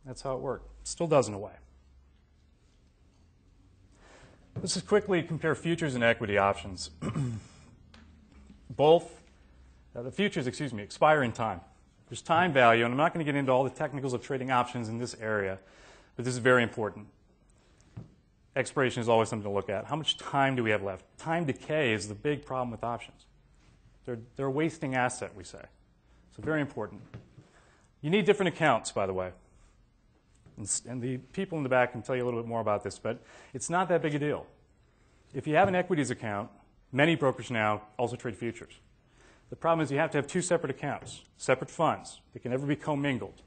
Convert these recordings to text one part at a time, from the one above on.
That's how it worked. Still does in a way. Let's just quickly compare futures and equity options. The futures, expire in time. There's time value, and I'm not going to get into all the technicals of trading options in this area, but this is very important. Expiration is always something to look at. How much time do we have left? Time decay is the big problem with options. They're a wasting asset, we say. So very important. You need different accounts, by the way. And the people in the back can tell you a little bit more about this, but it's not that big a deal. If you have an equities account, many brokers now also trade futures. The problem is you have to have two separate accounts, separate funds. They can never be commingled.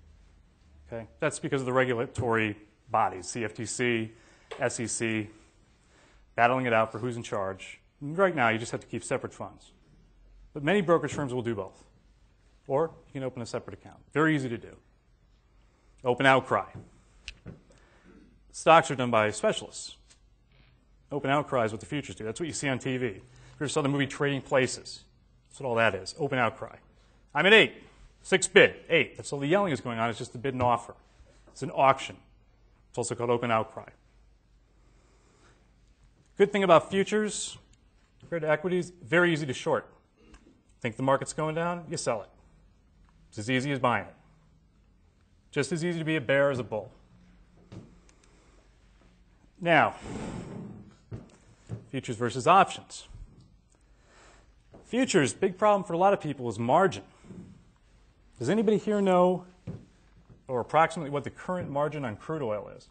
Okay? That's because of the regulatory bodies, CFTC, SEC, battling it out for who's in charge. And right now, you just have to keep separate funds. But many brokerage firms will do both. Or you can open a separate account. Very easy to do. Open outcry. Stocks are done by specialists. Open outcry is what the futures do. That's what you see on TV. If you ever saw the movie Trading Places, that's what all that is. Open outcry. I'm at 8. 6 bid. 8. That's all the yelling is going on. It's just the bid and offer. It's an auction. It's also called open outcry. Good thing about futures compared to equities, very easy to short. Think the market's going down? You sell it. It's as easy as buying it. Just as easy to be a bear as a bull. Now, futures versus options. Futures, big problem for a lot of people is margin. Does anybody here know, or approximately, what the current margin on crude oil is?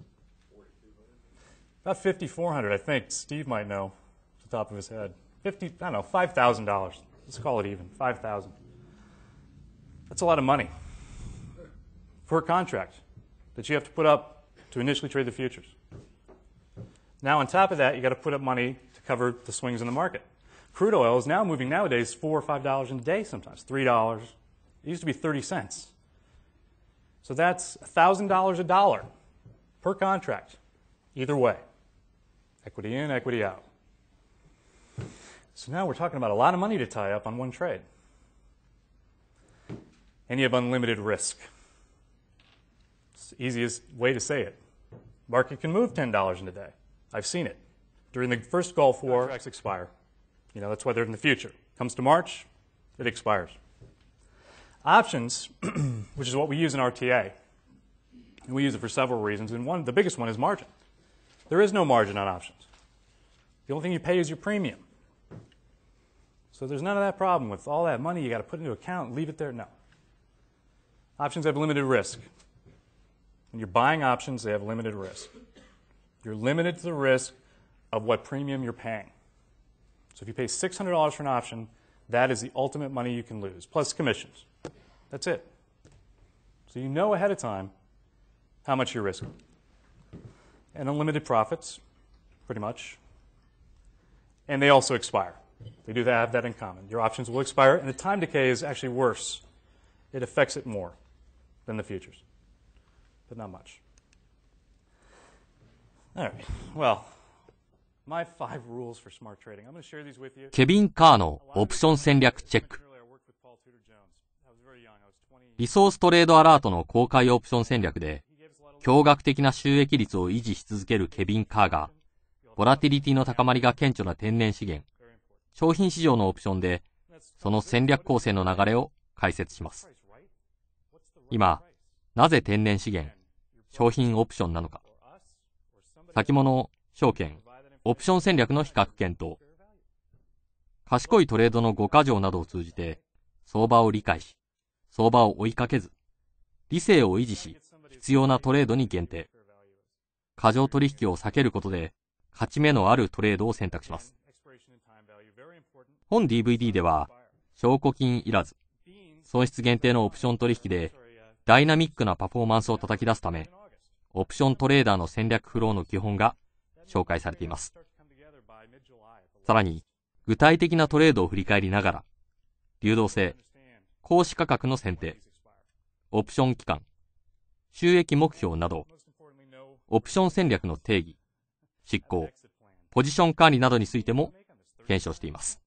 About $5,400, I think. Steve might know off the top of his head. $5,000. Let's call it even, $5,000. That's a lot of money for a contract that you have to put up to initially trade the futures. Now, on top of that, you got to put up money to cover the swings in the market. Crude oil is now moving nowadays $4 or $5 a day sometimes, $3. It used to be 30 cents. So that's $1,000 a dollar per contract, either way. Equity in, equity out. So now we're talking about a lot of money to tie up on one trade. And you have unlimited risk. It's the easiest way to say it. Market can move $10 in a day. I've seen it. During the first Gulf War, contracts expire. That's why they're in the future. Comes to March, it expires. Options, which is what we use in RTA, and we use it for several reasons, and the biggest one is margin. There is no margin on options. The only thing you pay is your premium. So there's none of that problem with all that money you got to put into account and leave it there. No. Options have limited risk. When you're buying options, they have limited risk. You're limited to the risk of what premium you're paying. So if you pay $600 for an option, that is the ultimate money you can lose, plus commissions. That's it. So you know ahead of time how much you're risking. And unlimited profits, pretty much. And they also expire. They do have that in common. Your options will expire, and the time decay is actually worse. It affects it more than the futures, but not much. All right. Well, my 5 rules for smart trading. I'm going to share these with you. ケビン・カーのオプション戦略チェック。リソーストレードアラートの公開オプション戦略で、驚愕的な収益率を維持し続けるケビン・カーが、ボラティリティの高まりが顕著な天然資源、商品市場のオプションで、その戦略構成の流れを解説します。今、なぜ天然資源、商品オプションなのか。先物、証券、オプション戦略の比較検討。賢いトレードの5か条などを通じて、相場を理解し、相場を追いかけず、理性を維持し、必要なトレードに限定。過剰取引を避けることで、勝ち目のあるトレードを選択します。本 DVD では、証拠金いらず、損失限定のオプション取引で、ダイナミックなパフォーマンスを叩き出すため、オプショントレーダーの戦略フローの基本が紹介されています。さらに、具体的なトレードを振り返りながら、流動性、行使価格の選定、オプション期間、収益目標など、オプション戦略の定義、執行、ポジション管理などについても検証しています。